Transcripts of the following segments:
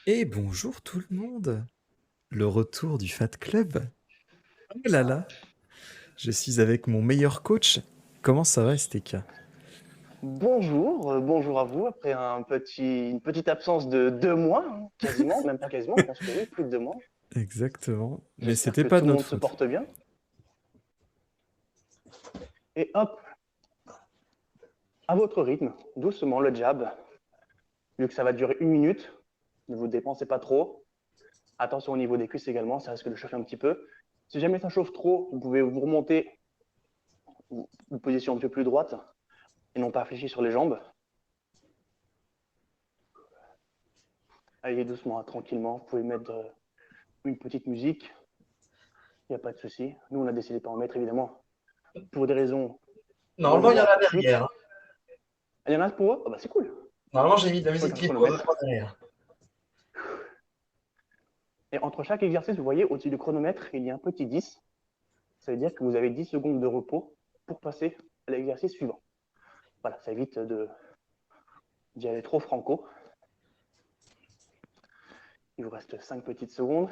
Et bonjour tout le monde, le retour du Fat Club. Oh là là, je suis avec mon meilleur coach. Comment ça va, STK? Bonjour, bonjour à vous. Après une petite absence de 2 mois, hein, quasiment, même pas quasiment, je pense que oui, plus de 2 mois. Exactement, mais J'espère c'était que pas tout de le notre monde se faute. porte bien. Et hop, à votre rythme, doucement le jab. Vu que ça va durer 1 minute, ne vous dépensez pas trop. Attention au niveau des cuisses également, ça risque de chauffer un petit peu. Si jamais ça chauffe trop, vous pouvez vous remonter une position un peu plus droite et non pas fléchir sur les jambes. Allez doucement, hein, tranquillement. Vous pouvez mettre une petite musique, il n'y a pas de souci. Nous, on a décidé de pas en mettre, évidemment, pour des raisons de Normalement, il y en droit a tout de suite. derrière. Il y en a pour eux? Ah bah c'est cool. Normalement, j'ai mis de la Je musique regarde le Clipo chronomètre. 2-3 derrière. Et entre chaque exercice, vous voyez, au-dessus du chronomètre, il y a un petit 10. Ça veut dire que vous avez 10 secondes de repos pour passer à l'exercice suivant. Voilà, ça évite d'y aller trop franco. Il vous reste 5 petites secondes.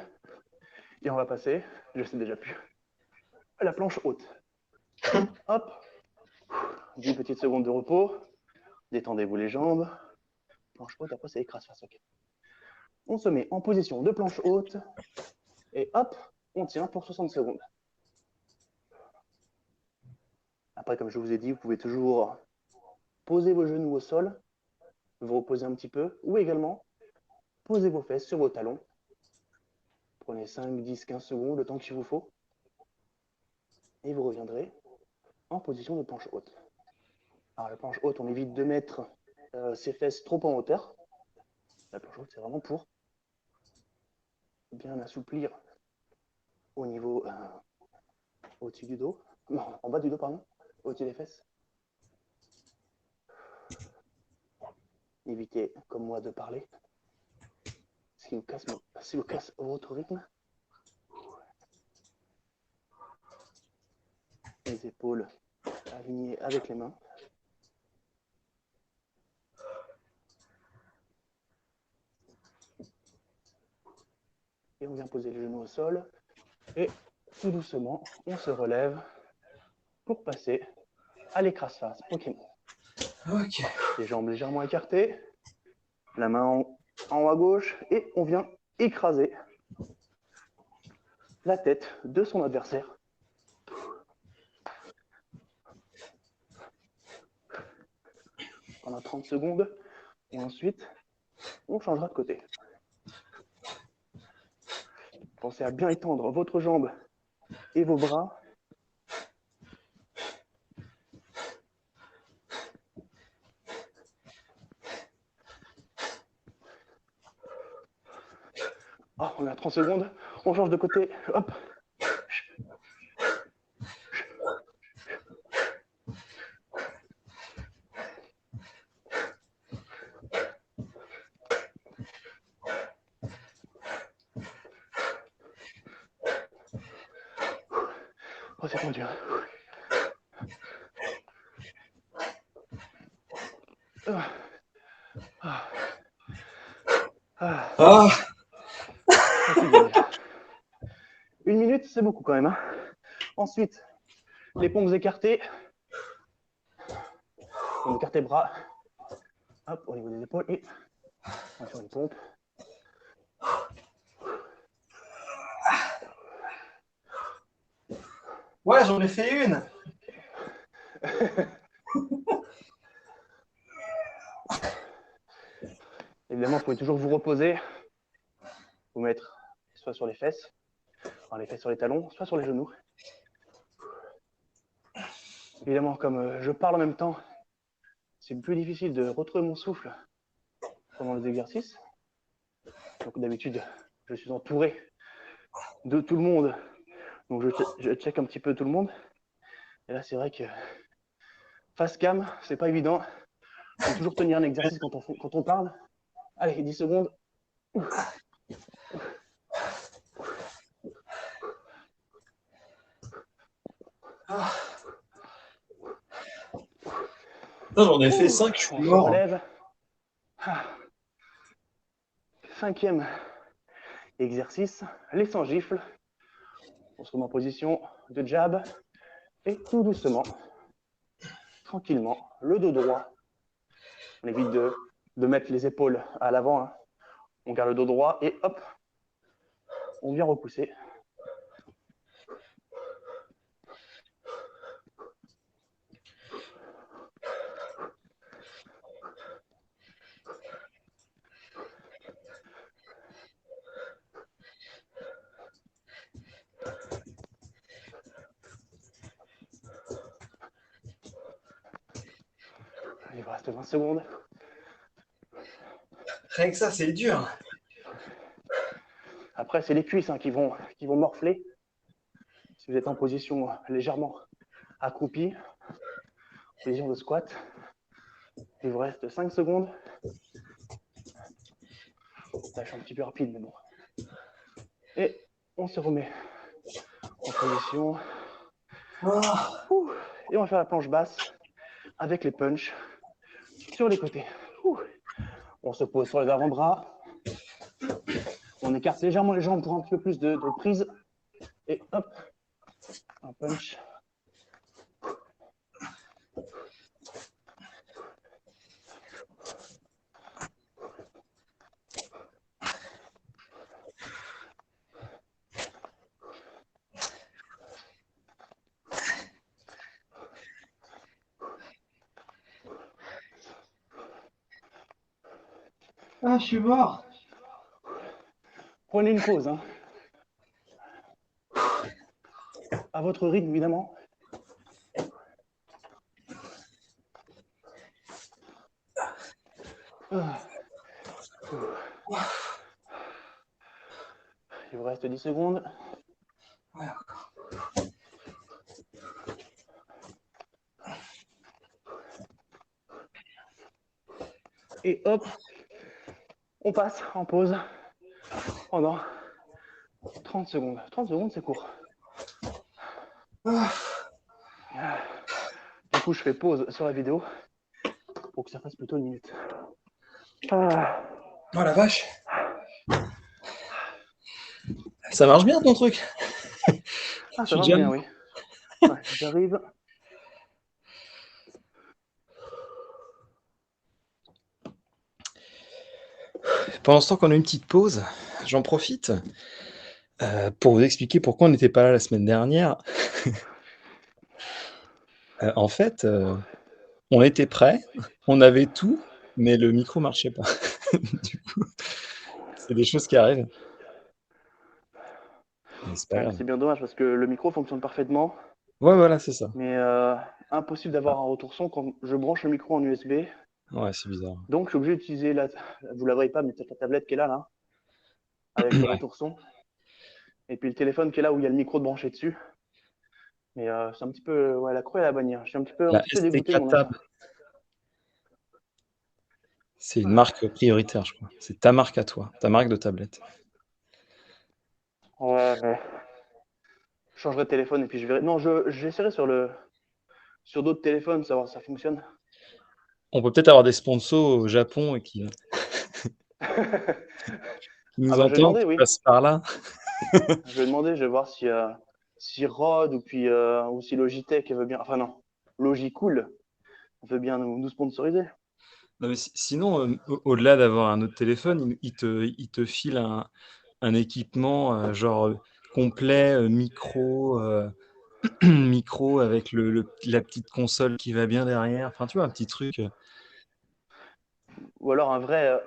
Et on va passer, je sais déjà plus, à la planche haute. Hop, 10 petites secondes de repos. Détendez-vous les jambes. Planche haute, après c'est écrase face. Okay. On se met en position de planche haute. Et hop, on tient pour 60 secondes. Après, comme je vous ai dit, vous pouvez toujours poser vos genoux au sol, vous reposer un petit peu, ou également posez vos fesses sur vos talons. Prenez 5, 10, 15 secondes, le temps qu'il vous faut, et vous reviendrez en position de planche haute. Alors la planche haute, on évite de mettre ses fesses trop en hauteur. La planche haute, c'est vraiment pour bien assouplir au niveau au-dessus du dos, non, en bas du dos, pardon, au-dessus des fesses. Évitez, comme moi, de parler, ce qui vous casse votre rythme. Les épaules alignées avec les mains. Et on vient poser les genoux au sol. Et tout doucement, on se relève pour passer à l'écrase-face Pokémon. Ok. Les jambes légèrement écartées, la main en haut à gauche, et on vient écraser la tête de son adversaire. Pendant 30 secondes, et ensuite, on changera de côté. Pensez à bien étendre votre jambe et vos bras. Oh, on est à 30 secondes, on change de côté, hop. Oh, c'est tendu. Ah, ah, Ah, fatigué. 1 minute, c'est beaucoup quand même. Hein. Ensuite, les pompes écartées. On écarte les bras. Hop, au niveau des épaules. Et on va faire une pompe. ouais, j'en ai fait une. Évidemment, vous pouvez toujours vous reposer. Vous mettre soit sur les fesses, enfin les fesses sur les talons, soit sur les genoux. Évidemment, comme je parle en même temps, c'est plus difficile de retrouver mon souffle pendant les exercices. Donc d'habitude, je suis entouré de tout le monde. Donc je check un petit peu tout le monde. Et là, c'est vrai que face cam, c'est pas évident. Il faut toujours tenir un exercice quand on parle. Allez, 10 secondes. Ah. Putain, j'en ai fait Ouh, 5, je suis on se mort. relève. Ah. 5e exercice, les 100 gifles. On se remet en position de jab et tout doucement, tranquillement, le dos droit. On évite de mettre les épaules à l'avant. Hein. On garde le dos droit et hop, on vient repousser. Il vous reste 20 secondes. Rien que ça, c'est dur. Après, c'est les cuisses hein, qui vont morfler. Si vous êtes en position légèrement accroupi, position de squat, il vous reste 5 secondes. Là, je suis un petit peu rapide, mais bon. Et on se remet en position. Et on va faire la planche basse avec les punches sur les côtés. On se pose sur les avant-bras. On écarte légèrement les jambes pour un petit peu plus de prise. Et hop, un punch. Ah, je suis mort. Prenez une pause. Hein. À votre rythme, évidemment. Il vous reste 10 secondes. Ouais, encore. Et hop, on passe en pause pendant 30 secondes. 30 secondes, c'est court. Du coup, je fais pause sur la vidéo pour que ça fasse plutôt une minute. Ah. Oh la vache. Ça marche bien ton truc. Ah, ça marche bien, oui. Ouais, j'arrive. Pendant ce temps qu'on a une petite pause, j'en profite pour vous expliquer pourquoi on n'était pas là la semaine dernière. En fait, on était prêts, on avait tout, mais le micro marchait pas. Du coup, c'est des choses qui arrivent. Mais c'est pas Ouais, grave. c'est bien dommage parce que le micro fonctionne parfaitement, Ouais, voilà, c'est ça. mais impossible d'avoir un retour son quand je branche le micro en USB. Ouais, c'est bizarre. Donc, je suis obligé d'utiliser vous la voyez pas, mais peut-être la tablette qui est là, avec le Ouais. retour son. Et puis le téléphone qui est là où il y a le micro de branché dessus. Mais c'est un petit peu, ouais, la croix et la bannière. Je suis un petit peu La dégoûté, STK mon Tab, enfant. c'est une marque prioritaire, je crois. C'est ta marque à toi, ta marque de tablette. Ouais, mais je changerai de téléphone et puis je verrai. Non, j'essaierai sur d'autres téléphones, savoir si ça fonctionne. On peut peut-être avoir des sponsors au Japon et qui nous Ah bah je vais entendent, demander, qui oui. passent par là. Je vais demander, je vais voir si Rode ou si Logitech veut bien. Enfin non, Logicool veut bien nous sponsoriser. Non, mais sinon, au-delà d'avoir un autre téléphone, il te file un équipement genre complet, micro, micro avec la petite console qui va bien derrière. Enfin, tu vois, un petit truc. Ou alors un vrai,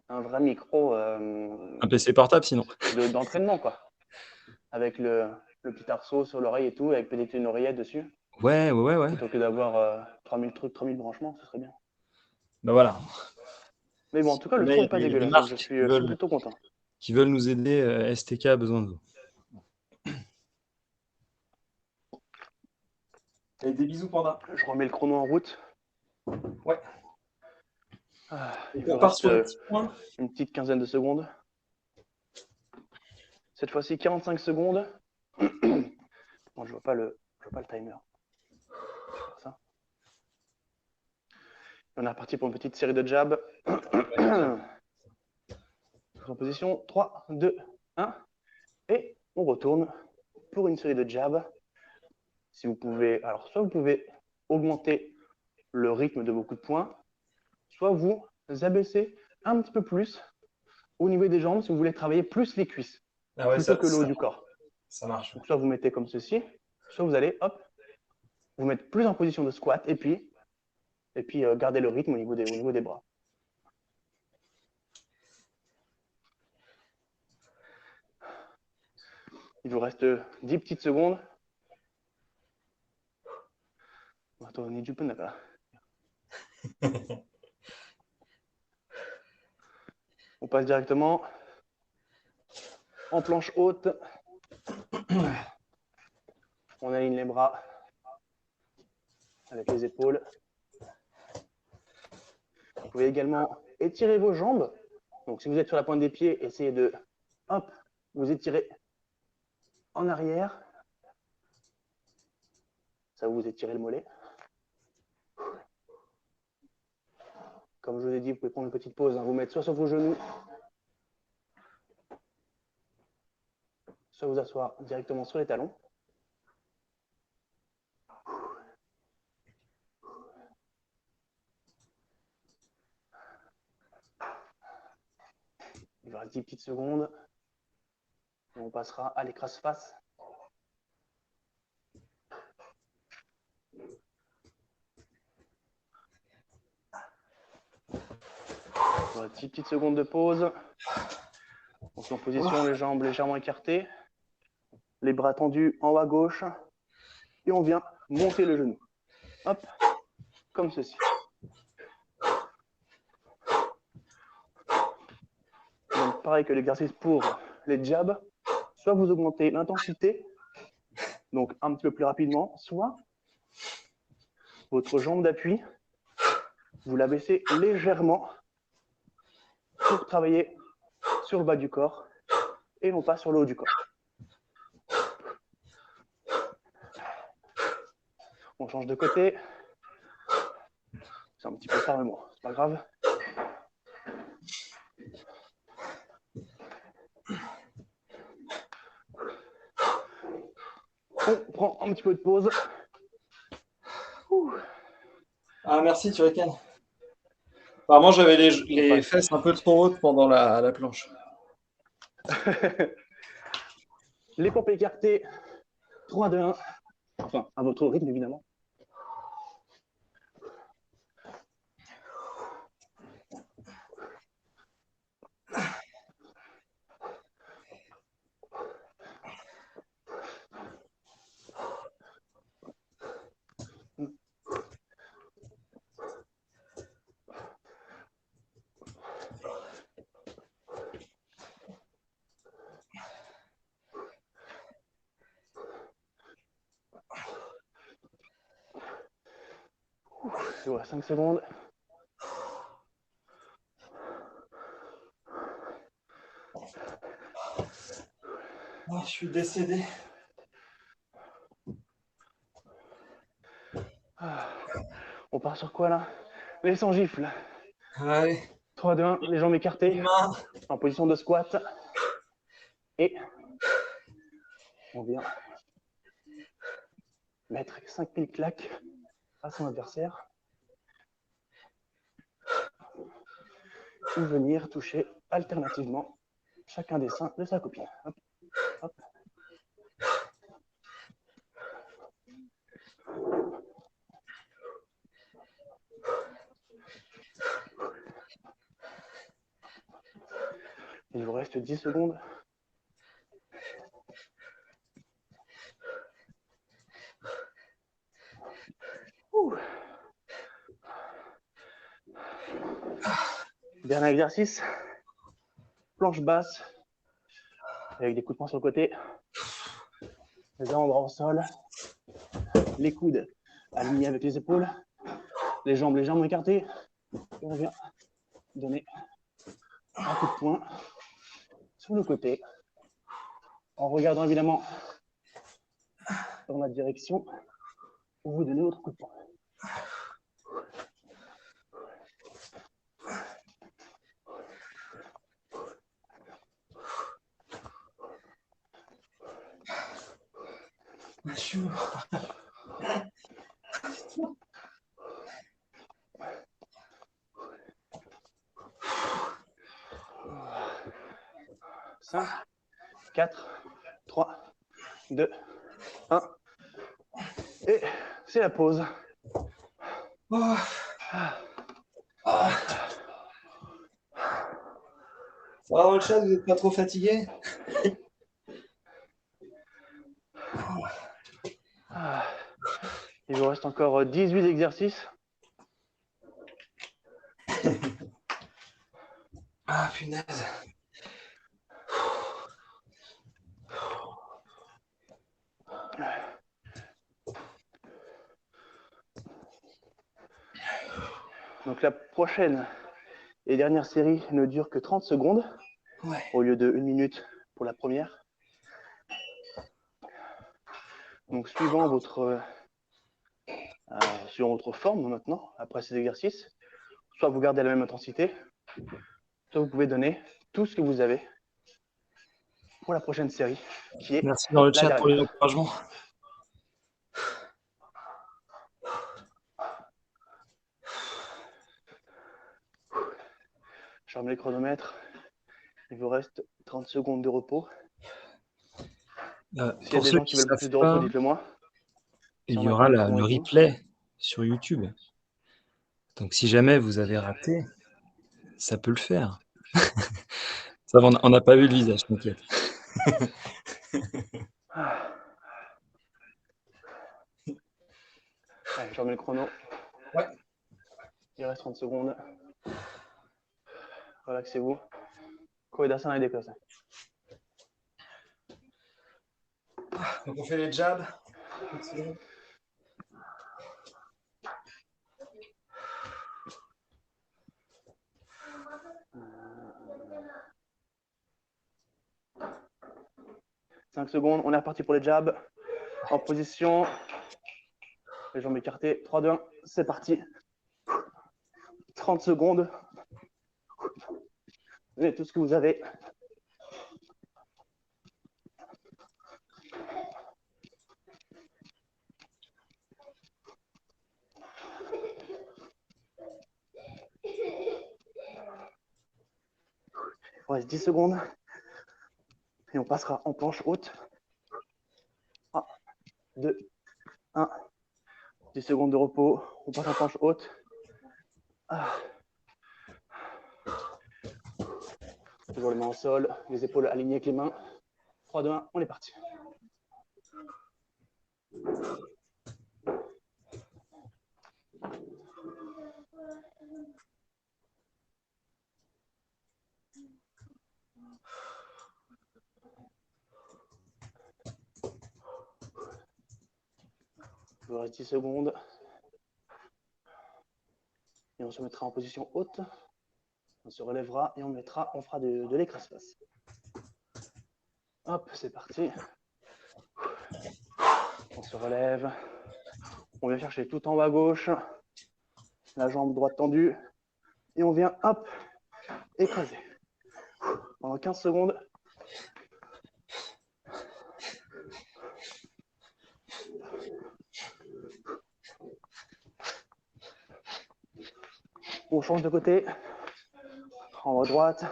un vrai micro Un PC portable, sinon. d'entraînement, quoi. Avec le petit arceau sur l'oreille et tout, avec peut-être une oreillette dessus. Ouais, ouais, ouais, ouais. Plutôt que d'avoir 3000 trucs, 3000 branchements, ce serait bien. Bah voilà. Mais bon, en Si tout cas, le jamais son il n'est pas y a des dégueulasse, donc je marques suis plutôt content. qui veulent nous aider, STK a besoin de vous. Et des bisous, Panda. Je remets le chrono en route. Ouais. Il On vous part reste sur le petit point. une petite quinzaine de secondes. Cette fois-ci, 45 secondes. Bon, je vois pas le timer. Je vais faire ça. Et on est reparti pour une petite série de jabs. En position, 3, 2, 1. Et on retourne pour une série de jabs. Si vous pouvez, alors soit vous pouvez augmenter le rythme de vos coups de poing, soit vous abaissez un petit peu plus au niveau des jambes si vous voulez travailler plus les cuisses, plutôt que le haut du corps. Ça marche. Donc, soit vous mettez comme ceci, soit vous allez, hop, vous mettre plus en position de squat et puis garder le rythme au niveau des bras. Il vous reste 10 petites secondes. On passe directement en planche haute. On aligne les bras avec les épaules. Vous pouvez également étirer vos jambes. Donc, si vous êtes sur la pointe des pieds, essayez de, hop, vous étirer en arrière. Ça vous étirez le mollet. Comme je vous ai dit, vous pouvez prendre une petite pause, vous mettre soit sur vos genoux, soit vous asseoir directement sur les talons. Il vous reste 10 petites secondes. Et on passera à l'écrase-face. Il vous reste 10 petites secondes de pause. On se met en position, les jambes légèrement écartées. Les bras tendus en haut à gauche. Et on vient monter le genou. Hop, comme ceci. Donc, pareil que l'exercice pour les jabs, soit vous augmentez l'intensité, donc un petit peu plus rapidement, soit votre jambe d'appui, vous la baissez légèrement pour travailler sur le bas du corps et non pas sur le haut du corps. On change de côté. C'est un petit peu tard, mais bon, c'est pas grave. On prend un petit peu de pause. Ah, merci, Turrican. Apparemment, j'avais les fesses un peu trop hautes pendant la planche. Les pompes écartées. 3, 2, 1. Enfin, à votre rythme, évidemment. Il vous reste 5 secondes. Oh, je suis décédé. On part sur quoi là? Les sans gifle. Allez. 3, 2, 1, les jambes écartées. En position de squat. Et on vient mettre 5000 claques à son adversaire. Ou venir toucher alternativement chacun des seins de sa copine. Hop, hop. Il vous reste 10 secondes. Dernier exercice. Planche basse avec des coups de poing sur le côté. Les avant-bras au sol. Les coudes alignés avec les épaules. Les jambes légèrement écartées. Et on vient donner un coup de poing sur le côté. En regardant évidemment dans la direction où vous donnez votre coup de poing. Chou. 5, 4, 3, 2, 1. Et c'est la pause. Oh. Ah. Ça va dans le chat, vous n'êtes pas trop fatigué? Il vous reste encore 18 exercices. Ah, punaise. Donc la prochaine et dernière série ne dure que 30 secondes, ouais, au lieu de 1 minute pour la première. Donc suivant votre forme maintenant, après ces exercices, soit vous gardez la même intensité, soit vous pouvez donner tout ce que vous avez pour la prochaine série, qui est merci dans le la chat pour les dernière. encouragements. Je remets le chronomètre. Il vous reste 30 secondes de repos. S'il y a Pour des ceux gens qui qui ne veulent savent plus de repos, pas, dites-le moi. il Si y on a aura fini, c'est bon le avec vous. replay sur YouTube. Donc si jamais vous avez raté, ça peut le faire. Ça, on n'a pas vu le visage, t'inquiète. Allez, je remets le chrono. Ouais. Il reste 30 secondes. Relaxez-vous. Koedasana et déplacé. Donc on fait les jabs. Cinq secondes, on est reparti pour les jabs. En position. Les jambes écartées. 3, 2, 1, c'est parti. 30 secondes. Donnez tout ce que vous avez. Il vous reste 10 secondes. Et on passera en planche haute. 3, 2, 1. 10 secondes de repos. On passe en planche haute. Toujours les mains au sol, les épaules alignées avec les mains. 3, 2, 1, on est parti. Il vous reste 10 secondes. Et on se mettra en position haute. On se relèvera et on fera de l'écrase-face. Hop, c'est parti. On se relève. On vient chercher tout en haut à gauche. La jambe droite tendue. Et on vient, hop, écraser. Pendant 15 secondes. On change de côté. En haut à droite.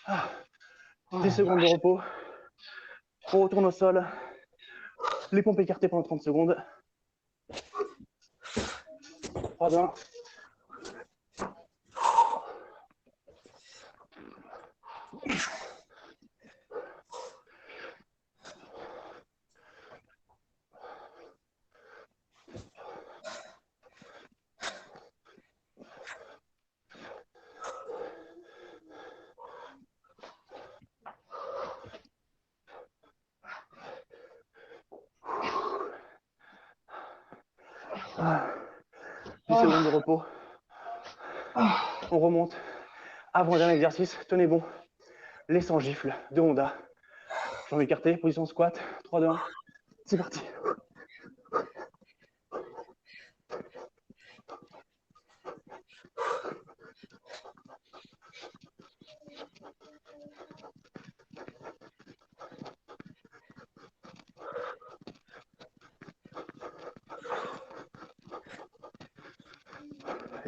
Ah, 10 secondes de repos. On retourne au sol. Les pompes écartées pendant 30 secondes. 3, 2, 1. Ah, 10 secondes de repos. On remonte. Avant-dernier exercice, tenez bon. Les 100 gifles de Honda. Jambes écartées, position squat. 3, 2, 1. C'est parti.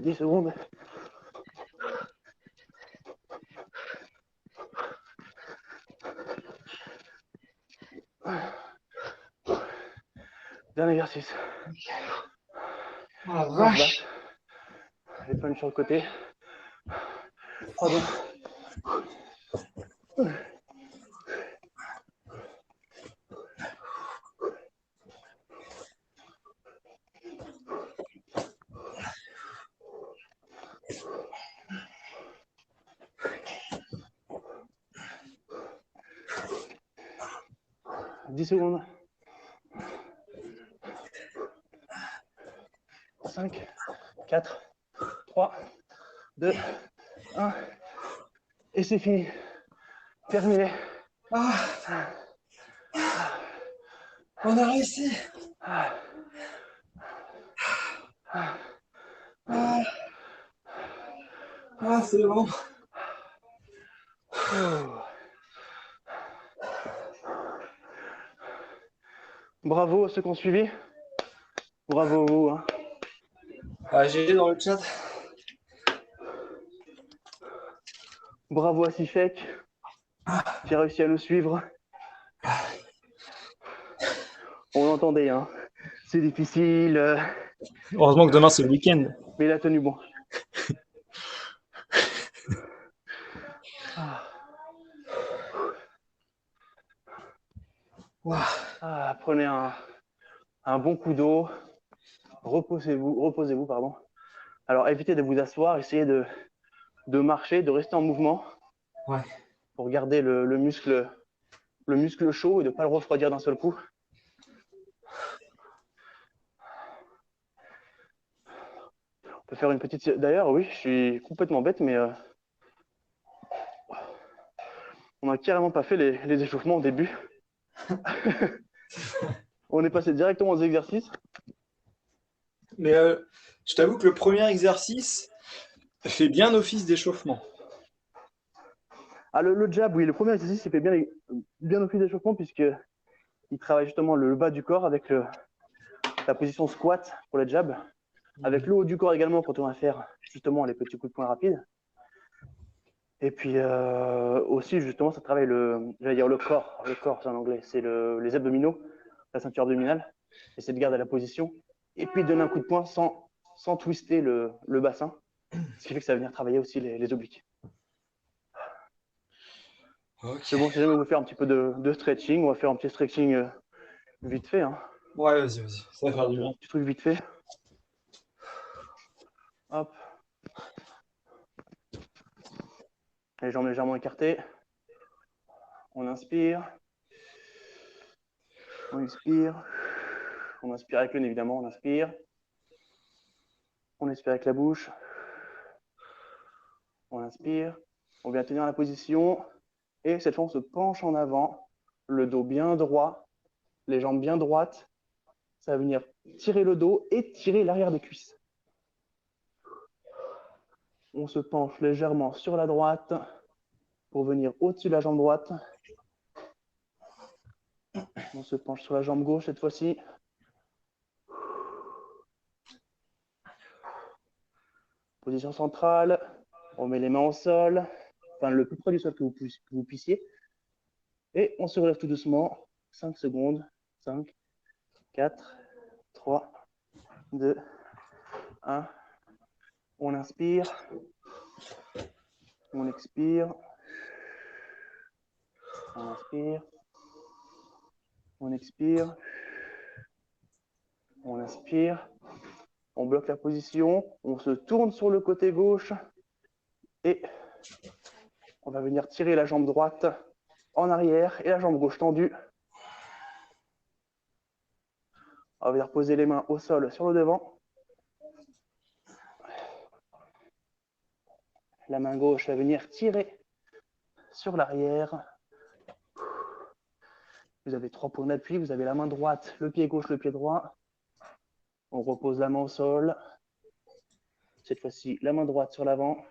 10 secondes. Dernier exercice. Oh, On se bat. Les punches sur le côté. Pardon. « 10 secondes. 5, 4, 3, 2, 1. Et c'est fini. Terminé. On a réussi. C'est bon. Bravo à ceux qui ont suivi. Bravo à vous. Hein. GG dans le chat. Bravo à Sifek qui a réussi à nous suivre. On l'entendait, hein. C'est difficile. Heureusement que demain c'est le week-end. Mais il a tenu bon. Prenez un bon coup d'eau. Reposez-vous, pardon. Alors évitez de vous asseoir, essayez de marcher, de rester en mouvement. Ouais. Pour garder le muscle chaud et de ne pas le refroidir d'un seul coup. On peut faire une petite... D'ailleurs, oui, je suis complètement bête, mais on n'a carrément pas fait les échauffements au début. On est passé directement aux exercices. Mais je t'avoue que le premier exercice fait bien office d'échauffement. Ah, le jab, oui, le premier exercice, il fait bien office d'échauffement puisqu'il travaille justement le bas du corps avec la position squat pour le jab, avec le haut du corps également quand on va faire justement les petits coups de poing rapides. Et puis aussi, justement, ça travaille le corps. Le corps, c'est en anglais. C'est les abdominaux, la ceinture abdominale. Et c'est de garder la position. Et puis donner un coup de poing sans twister le bassin. Ce qui fait que ça va venir travailler aussi les obliques. Okay. C'est bon, si jamais vous voulez faire un petit peu de stretching, on va faire un petit stretching vite fait. Hein. Ouais, vas-y. Ça va faire du bien. Un petit truc vite fait. Hop. Les jambes légèrement écartées. On inspire. On expire. On inspire avec le nez, évidemment. On inspire. On expire avec la bouche. On inspire. On vient tenir la position. Et cette fois, on se penche en avant. Le dos bien droit. Les jambes bien droites. Ça va venir tirer le dos et tirer l'arrière des cuisses. On se penche légèrement sur la droite pour venir au-dessus de la jambe droite. On se penche sur la jambe gauche cette fois-ci. Position centrale. On met les mains au sol. Enfin, le plus près du sol que vous puissiez. Et on se relève tout doucement. 5 secondes. 5, 4, 3, 2, 1. On inspire. On expire. On inspire. On expire. On inspire. On bloque la position. On se tourne sur le côté gauche. Et on va venir tirer la jambe droite en arrière et la jambe gauche tendue. On va venir poser les mains au sol sur le devant. La main gauche va venir tirer sur l'arrière. Vous avez 3 points d'appui. Vous avez la main droite, le pied gauche, le pied droit. On repose la main au sol. Cette fois-ci, la main droite sur l'avant.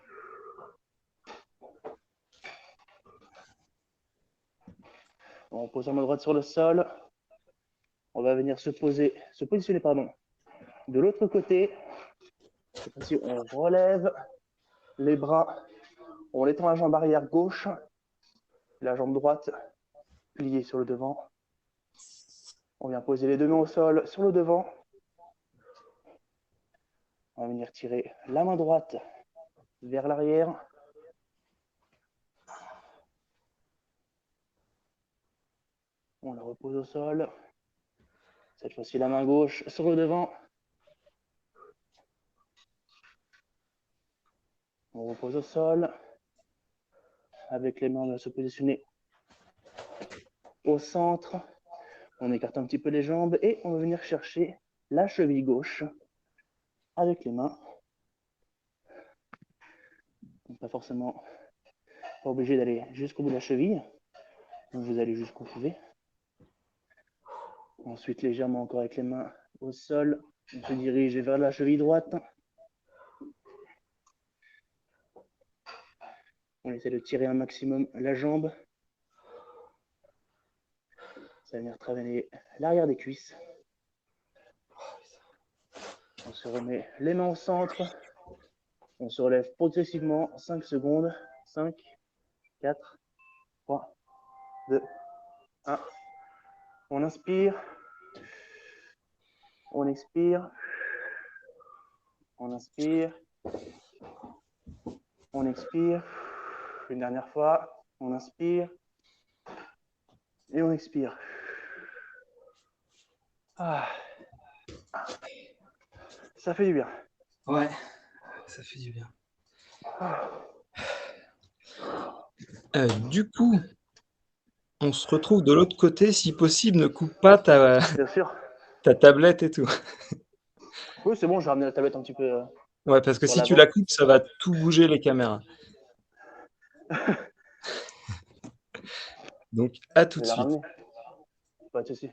On pose la main droite sur le sol. On va venir se positionner de l'autre côté. Cette fois-ci, on relève les bras. On étend la jambe arrière gauche, la jambe droite pliée sur le devant. On vient poser les deux mains au sol sur le devant. On va venir tirer la main droite vers l'arrière. On la repose au sol. Cette fois-ci, la main gauche sur le devant. On repose au sol. Avec les mains, on va se positionner au centre. On écarte un petit peu les jambes et on va venir chercher la cheville gauche avec les mains. Donc, pas obligé d'aller jusqu'au bout de la cheville. Donc, vous allez jusqu'où vous pouvez. Ensuite, légèrement encore avec les mains au sol, on se dirige vers la cheville droite. On essaie de tirer un maximum la jambe. Ça va venir travailler l'arrière des cuisses. On se remet les mains au centre. On se relève progressivement 5 secondes. 5, 4, 3, 2, 1. On inspire. On expire. On inspire. On expire. Une dernière fois. On inspire. Et on expire. Ah. Ça fait du bien. Ouais, ça fait du bien. Du coup, on se retrouve de l'autre côté. Si possible, ne coupe pas Bien sûr. ta tablette et tout. Oui, c'est bon, je vais ramener la tablette un petit peu. Ouais, parce que Sur si la tu banque. la coupes, ça va tout bouger les caméras. Donc, à tout Je de vais la suite. ramener. Pas de souci.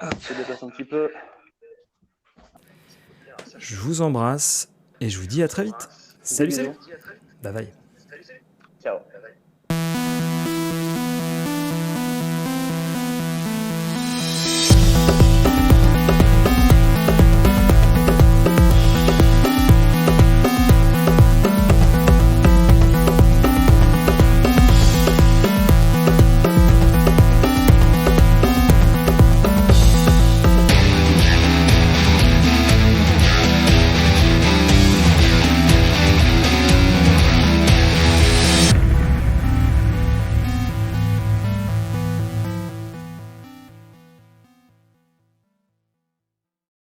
Hop. Je déplace un petit peu. Je vous embrasse et je vous dis à très vite. Salut, salut. Bye bye. Ciao.